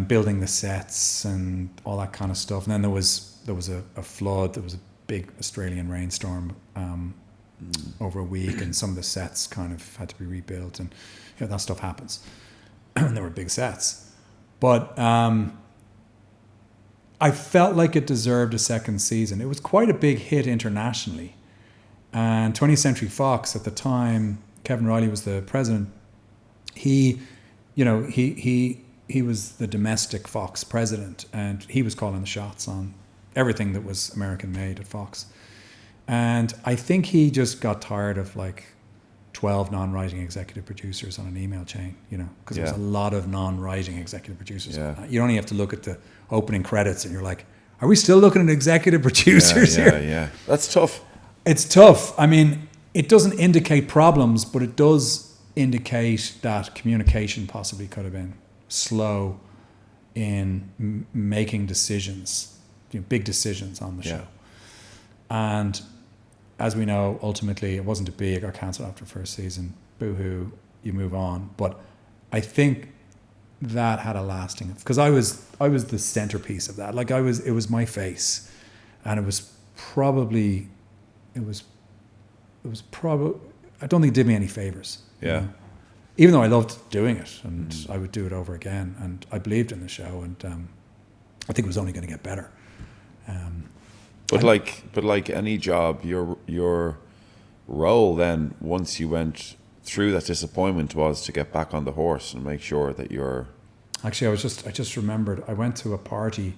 building the sets and all that kind of stuff. And then there was a flood. There was a big Australian rainstorm over a week, and some of the sets kind of had to be rebuilt, and that stuff happens. And there were big sets, but I felt like it deserved a second season. It was quite a big hit internationally, and 20th Century Fox at the time, Kevin Riley was the president. He was the domestic Fox president, and he was calling the shots on everything that was American made at Fox. And I think he just got tired of like 12 non-writing executive producers on an email chain, because there's a lot of non-writing executive producers. Yeah. You only have to look at the opening credits and you're like, are we still looking at executive producers here? Yeah. That's tough. It's tough. I mean, it doesn't indicate problems, but it does indicate that communication possibly could have been slow in making decisions, big decisions on the show. And as we know, ultimately it wasn't to be. It got cancelled after the first season. Boo-hoo, you move on. But I think that had a lasting, because I was the centerpiece of that. Like it was my face, and it was probably I don't think it did me any favors. Yeah. Even though I loved doing it, and I would do it over again, and I believed in the show, and I think it was only going to get better. But like any job, your role then, once you went through that disappointment, was to get back on the horse and make sure that you're. Actually, I just remembered, I went to a party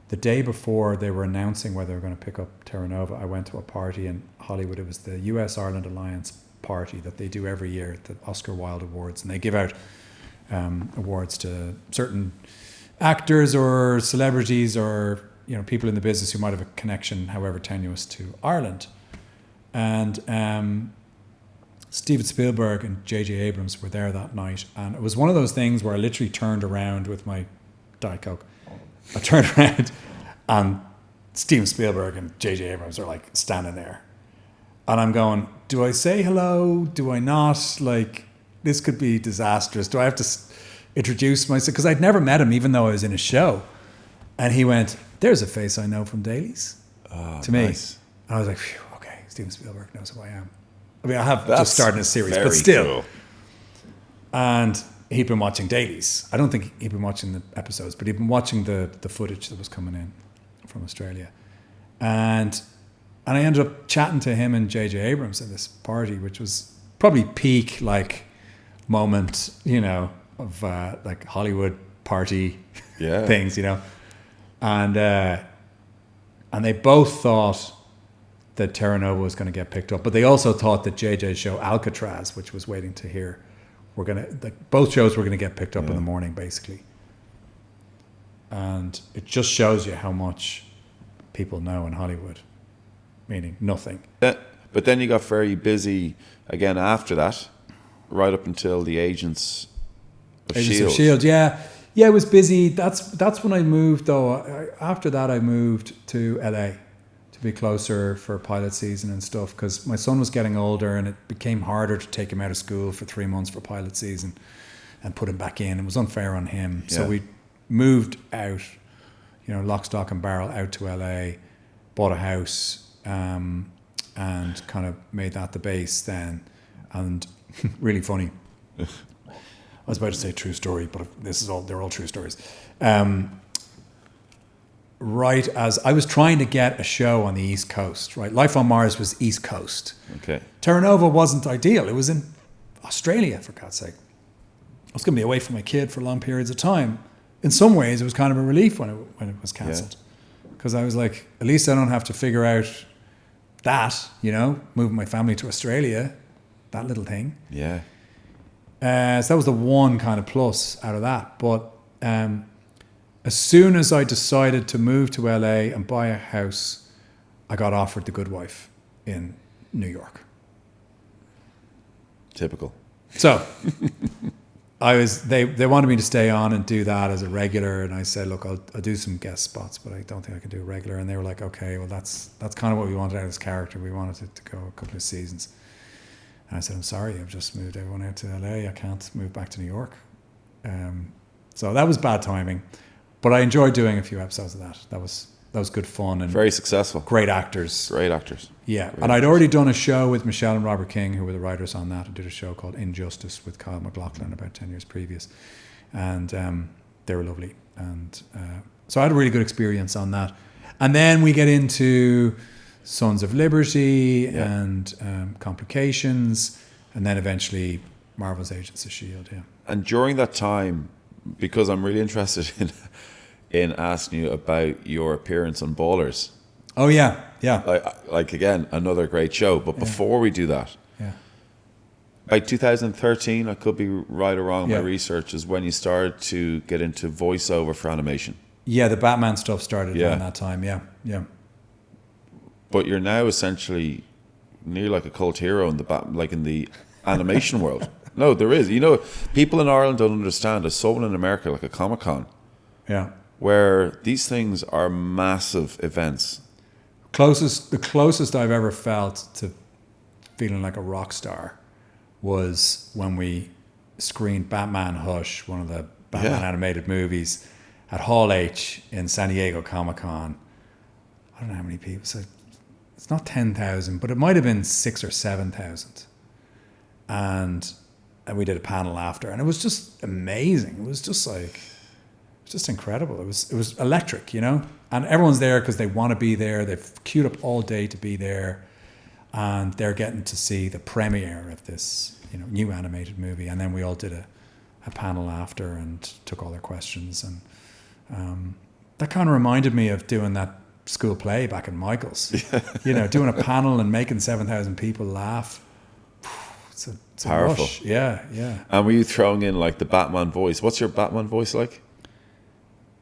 the day before they were announcing whether they were going to pick up Terra Nova. I went to a party in Hollywood. It was the US Ireland Alliance party that they do every year, the Oscar Wilde Awards, and they give out awards to certain actors or celebrities or people in the business who might have a connection, however tenuous, to Ireland. And Steven Spielberg and J.J. Abrams were there that night, and it was one of those things where I literally turned around with my Diet Coke. I turned around, and Steven Spielberg and J.J. Abrams are like standing there, and I'm going, do I say hello? Do I not? Like, this could be disastrous. Do I have to introduce myself? Because I'd never met him, even though I was in a show. And he went, there's a face I know from dailies, to me. Nice. And I was like, phew, okay, Steven Spielberg knows who I am. I mean, I have just started a series, but still. Cool. And he'd been watching dailies. I don't think he'd been watching the episodes, but he'd been watching the footage that was coming in from Australia. And I ended up chatting to him and J.J. Abrams at this party, which was probably peak moment, of like Hollywood party things, And they both thought that Terra Nova was going to get picked up, but they also thought that JJ's show Alcatraz, which was waiting to hear, both shows were going to get picked up in the morning, basically. And it just shows you how much people know in Hollywood, meaning nothing. But then you got very busy again after that, right up until the Agents of S.H.I.E.L.D. Yeah, it was busy. That's when I moved, though. After that, I moved to LA to be closer for pilot season and stuff, because my son was getting older and it became harder to take him out of school for 3 months for pilot season and put him back in. It was unfair on him. Yeah. So we moved out, lock, stock and barrel out to LA, bought a house, and kind of made that the base then. And really funny. I was about to say true story, but they're all true stories. Right as I was trying to get a show on the East Coast, right? Life on Mars was East Coast. Okay. Terra Nova wasn't ideal. It was in Australia, for God's sake. I was going to be away from my kid for long periods of time. In some ways, it was kind of a relief when it was cancelled. Because I was like, at least I don't have to figure out that, moving my family to Australia, that little thing. Yeah. So that was the one kind of plus out of that. But as soon as I decided to move to LA and buy a house, I got offered The Good Wife in New York. Typical. So they wanted me to stay on and do that as a regular, and I said, look, I'll do some guest spots, but I don't think I can do a regular. And they were like, okay, well that's kind of what we wanted out of this character. We wanted it to go a couple of seasons. And I said, I'm sorry, I've just moved everyone out to LA. I can't move back to New York. So that was bad timing. But I enjoyed doing a few episodes of that. That was good fun and very successful. Great actors. Great actors. Yeah. And I'd already done a show with Michelle and Robert King, who were the writers on that. I did a show called Injustice with Kyle MacLachlan about 10 years previous. And they were lovely. And so I had a really good experience on that. And then we get into Sons of Liberty and Complications, and then eventually Marvel's Agents of S.H.I.E.L.D. Yeah. And during that time, because I'm really interested in asking you about your appearance on Ballers. Oh yeah. Like again, another great show. But before we do that, by 2013, I could be right or wrong. My research is when you started to get into voiceover for animation. Yeah, the Batman stuff started around that time. Yeah. But you're now essentially near like a cult hero in the animation world. No, there is. People in Ireland don't understand. I saw one in America, like a Comic-Con. Yeah. Where these things are massive events. The closest I've ever felt to feeling like a rock star was when we screened Batman Hush, one of the Batman animated movies, at Hall H in San Diego Comic-Con. I don't know how many people. So it's not 10,000, but it might have been 6,000 or 7,000. And we did a panel after, and it was just amazing. It was just incredible. It was electric, and everyone's there because they want to be there. They've queued up all day to be there, and they're getting to see the premiere of this, new animated movie. And then we all did a panel after and took all their questions, and that kind of reminded me of doing that school play back in Michael's. Doing a panel and making 7,000 people laugh. It's powerful. Rush. Yeah. And were you throwing in like the Batman voice? What's your Batman voice like?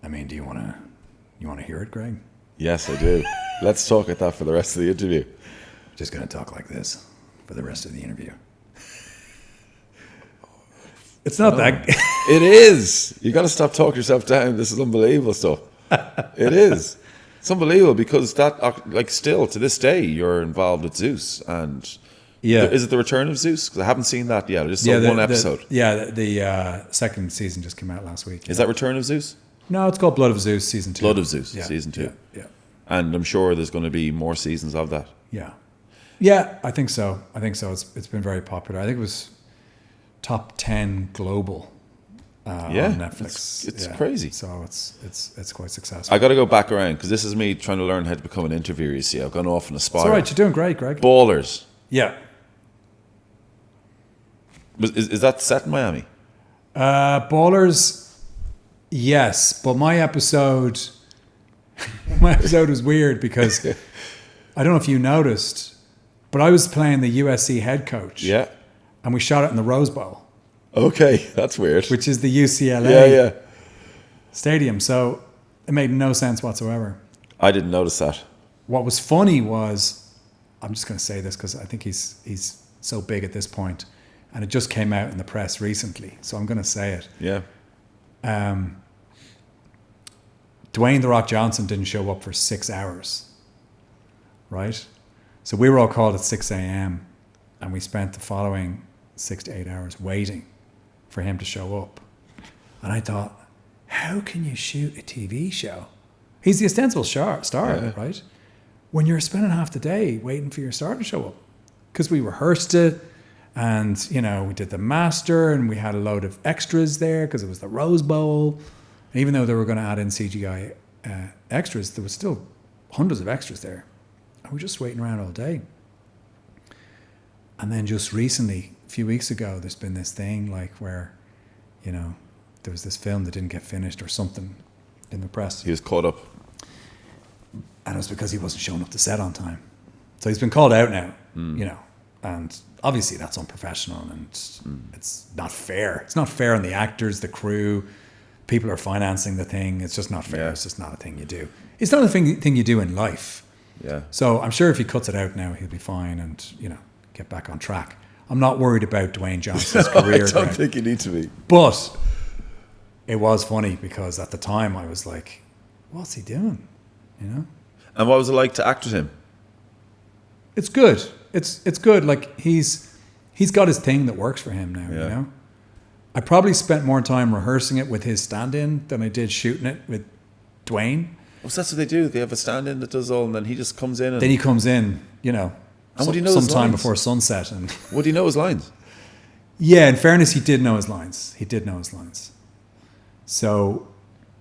I mean, do you want to hear it, Greg? Yes, I do. Let's talk at that for the rest of the interview. Just going to talk like this for the rest of the interview. It's not that. It is. You got to stop talking yourself down. This is unbelievable stuff. It is. It's unbelievable because that, like, still to this day, you're involved with Zeus. And is it the Return of Zeus? Because I haven't seen that yet. I just saw one episode. The second season just came out last week. Is that Return of Zeus? No, it's called Blood of Zeus season 2. Blood of Zeus season 2. Yeah. And I'm sure there's going to be more seasons of that. Yeah, I think so. It's been very popular. I think it was top 10 global on Netflix. It's crazy. So it's quite successful. I got to go back around because this is me trying to learn how to become an interviewer. You see, I've gone off in a spiral. It's all right. You're doing great, Greg. Ballers. Yeah. Is that set in Miami? Ballers, yes. But my episode was weird because I don't know if you noticed, but I was playing the USC head coach. Yeah. And we shot it in the Rose Bowl. Okay, that's weird. Which is the UCLA stadium. So it made no sense whatsoever. I didn't notice that. What was funny was, I'm just going to say this because I think he's so big at this point, and it just came out in the press recently, so I'm going to say it. Yeah. Dwayne "The Rock" Johnson didn't show up for 6 hours, right? So we were all called at 6 a.m. and we spent the following 6 to 8 hours waiting for him to show up. And I thought, how can you shoot a TV show? He's the ostensible star of it, right? When you're spending half the day waiting for your star to show up. Because we rehearsed it, and, you know, we did the master, and we had a load of extras there because it was the Rose Bowl. And even though they were going to add in CGI extras, there was still hundreds of extras there. And we're just waiting around all day. And then just recently, a few weeks ago, there's been this thing like where, you know, there was this film that didn't get finished or something in the press. He was caught up. And it was because he wasn't showing up to set on time. So he's been called out now, you know, and obviously that's unprofessional and it's not fair. It's not fair on the actors, the crew, people are financing the thing. It's just not fair. Yeah. It's just not a thing you do. It's not a thing you do in life. Yeah. So I'm sure if he cuts it out now, he'll be fine and, you know, get back on track. I'm not worried about Dwayne Johnson's career. I don't think you need to be. But it was funny because at the time I was like, what's he doing? You know? And what was it like to act with him? It's good. It's good. Like he's got his thing that works for him now, Yeah. you know? I probably spent more time rehearsing it with his stand-in than I did shooting it with Dwayne. Well, that's what they do. They have a stand-in that does all, and then he just comes in. And Then he comes in, you know, And would he know his sometime lines? before sunset. And would he know his lines? yeah, in fairness, he did know his lines. So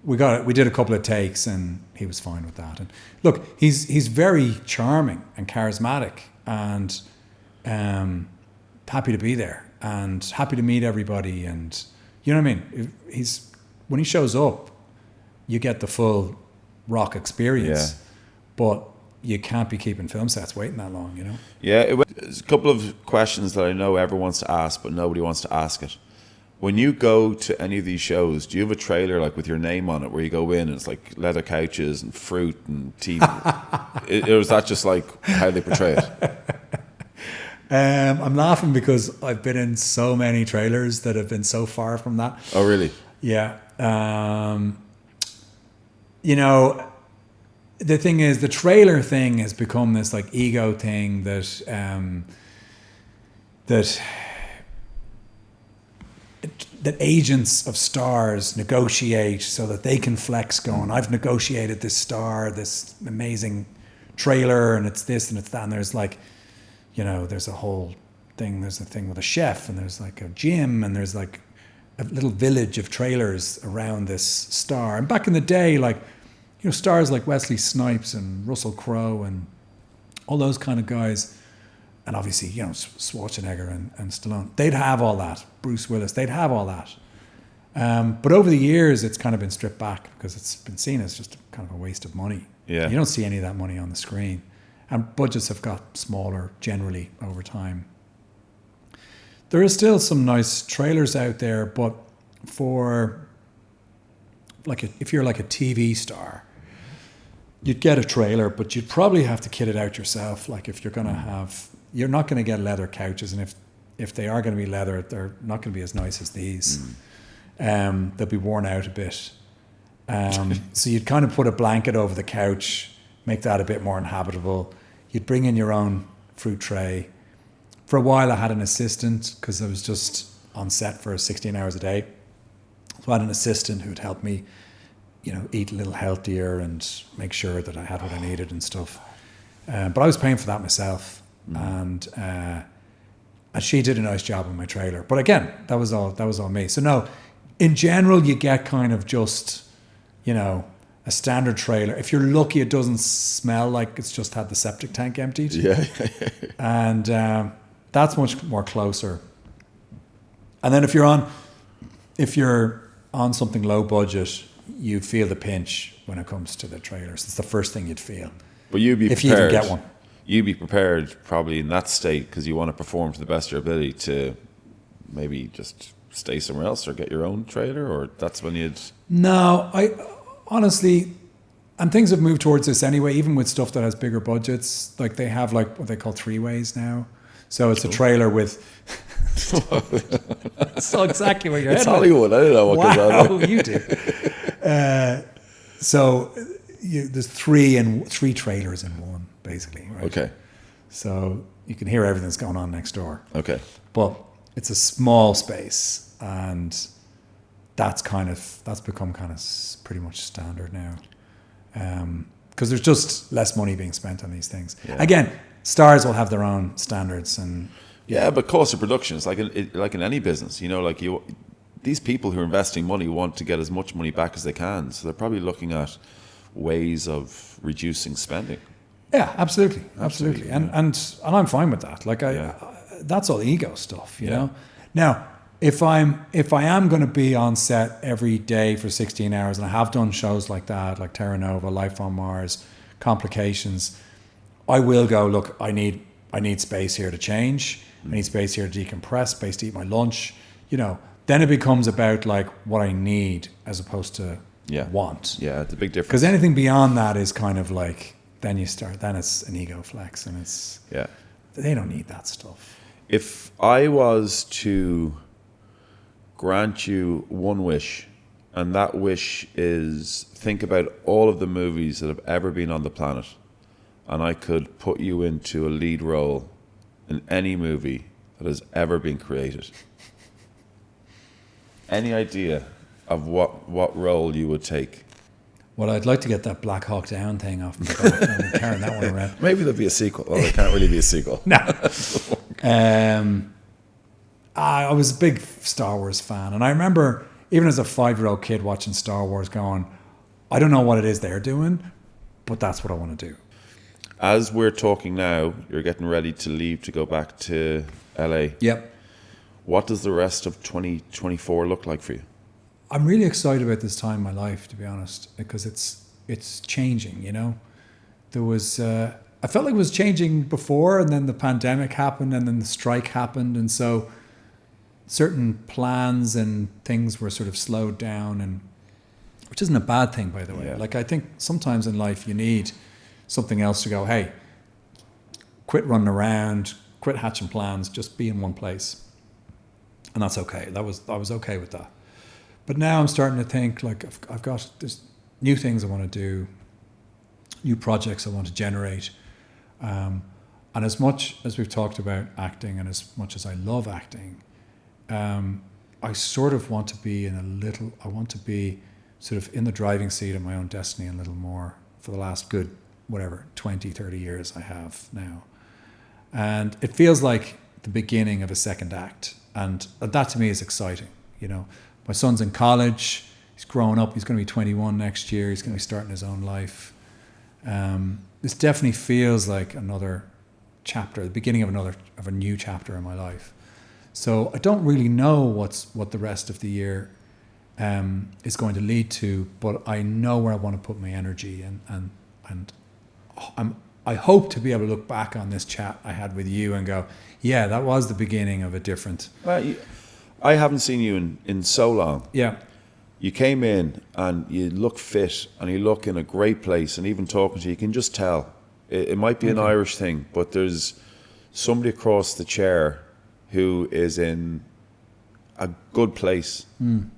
we did a couple of takes, and he was fine with that. And look, he's very charming and charismatic, and happy to be there, and happy to meet everybody, and you know what I mean. When he shows up, you get the full Rock experience, Yeah. but you can't be keeping film sets waiting that long, you know. Yeah, there's a couple of questions that I know everyone wants to ask, but nobody wants to ask it. When you go to any of these shows, do you have a trailer like with your name on it where you go in and it's like leather couches and fruit and tea? Or is that just like how they portray it? I'm laughing because I've been in so many trailers that have been so far from that. Oh, really? Yeah. You know, the thing is, the trailer thing has become this like ego thing that agents of stars negotiate so that they can flex going, I've negotiated this star, this amazing trailer, and it's this and it's that. And there's like, you know, there's a whole thing. There's a thing with a chef, and there's like a gym, and there's like a little village of trailers around this star. And back in the day, like, you know, stars like Wesley Snipes and Russell Crowe and all those kind of guys, and obviously, you know, Schwarzenegger and Stallone, they'd have all that. Bruce Willis, they'd have all that. But over the years, it's kind of been stripped back because it's been seen as just kind of a waste of money. Yeah. You don't see any of that money on the screen. And budgets have got smaller generally over time. There is still some nice trailers out there, but for like if you're like a TV star, you'd get a trailer, but you'd probably have to kit it out yourself. Like if you're going to have, you're not going to get leather couches, and if they are going to be leather, they're not going to be as nice as these. They'll be worn out a bit. So you'd kind of put a blanket over the couch, make that a bit more inhabitable. You'd bring in your own fruit tray. For a while, I had an assistant because I was just on set for 16 hours a day. So I had an assistant who'd help me, you know, eat a little healthier and make sure that I had what I needed and stuff. But I was paying for that myself, and she did a nice job on my trailer. But again, that was all me. So no, in general, you get kind of just, you know, a standard trailer. If you're lucky, it doesn't smell like it's just had the septic tank emptied. Yeah. And that's much more closer. And then if you're on something low budget, you feel the pinch when it comes to the trailers. It's the first thing you'd feel. But you'd be if prepared. you even get one. You'd be prepared probably in that state because you want to perform to the best of your ability to maybe just stay somewhere else or get your own trailer, or that's when you'd... No, I honestly, And things have moved towards this anyway, even with stuff that has bigger budgets. Like they have like what they call 3-ways now. So it's a trailer with... So exactly what you're It's Hollywood. I don't know what goes on. Wow, you do. So there's three trailers in one, basically. Right? Okay. So you can hear everything that's going on next door. Okay. But it's a small space, and that's become kind of pretty much standard now. Because there's just less money being spent on these things. Yeah. Again, stars will have their own standards, and Yeah, but cost of production is like in any business. You know, like these people who are investing money want to get as much money back as they can. So they're probably looking at ways of reducing spending. yeah, absolutely. And I'm fine with that. Like that's all ego stuff, you know. Now, if I am going to be on set every day for 16 hours, and I have done shows like that, like Terra Nova, Life on Mars, Complications, I will go, look, I need space here to change. I need space here to decompress, space to eat my lunch. You know, then it becomes about like what I need as opposed to want. Yeah, it's a big difference. Because anything beyond that is kind of like, then it's an ego flex, and they don't need that stuff. If I was to grant you one wish, and that wish is think about all of the movies that have ever been on the planet, and I could put you into a lead role in any movie that has ever been created. Any idea of what role you would take? Well, I'd like to get that Black Hawk Down thing off my boat and carrying that one around. Maybe there'll be a sequel. Well, there can't really be a sequel. No. I was a big Star Wars fan, and I remember even as a 5-year-old kid watching Star Wars going, I don't know what it is they're doing, but that's what I want to do. As we're talking now, you're getting ready to leave to go back to LA. Yep. What does the rest of 2024 look like for you? I'm really excited about this time in my life, to be honest, because it's changing, you know. There was... I felt like it was changing before, and then the pandemic happened, and then the strike happened, and so certain plans and things were sort of slowed down, and which isn't a bad thing, by the way. Yeah. Like, I think sometimes in life you need something else to go, hey, quit running around, quit hatching plans, just be in one place. And that's okay. I was okay with that. But now I'm starting to think, like, I've got there's new things I want to do, new projects I want to generate. And as much as we've talked about acting, and as much as I love acting, I sort of want to be I want to be sort of in the driving seat of my own destiny a little more for the last good, 20, 30 years I have now. And it feels like the beginning of a second act. And that to me is exciting. You know, my son's in college, he's growing up, he's going to be 21 next year, he's going to be starting his own life. This definitely feels like another chapter, the beginning of a new chapter in my life. So I don't really know what the rest of the year is going to lead to, but I know where I want to put my energy, and I hope to be able to look back on this chat I had with you and go, yeah, that was the beginning of a different... Well, I haven't seen you in so long. Yeah. You came in and you look fit and you look in a great place, and even talking to you can just tell. It might be an Irish thing, but there's somebody across the chair who is in a good place. And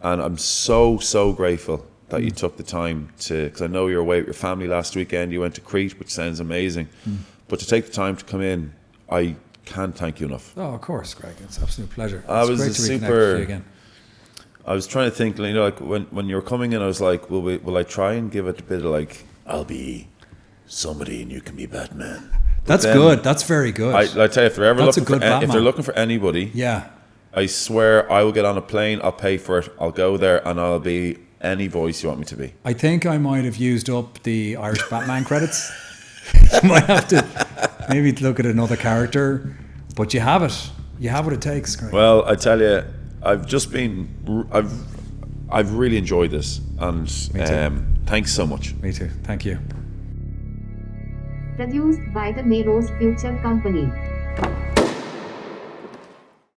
I'm so grateful that you took the time to, because I know you were away with your family last weekend, you went to Crete, which sounds amazing. But to take the time to come in, I can't thank you enough. Oh, of course, Greg. It's an absolute pleasure. I It's was great a to reconnect super... with you again. I was trying to think, you know, like when you were coming in, I was like, will I try and give it a bit of like, I'll be somebody and you can be Batman. That's good. That's very good. I tell you, if they're ever That's looking a good for, if Batman. they're looking for anybody, Yeah. I swear I will get on a plane, I'll pay for it, I'll go there, and I'll be any voice you want me to be. I think I might have used up the Irish Batman credits. You might have to maybe look at another character, but you have it. You have what it takes, Greg. Well, I tell you, I've really enjoyed this, and thanks so much. Me too. Thank you. Produced by the Nero's Future Company.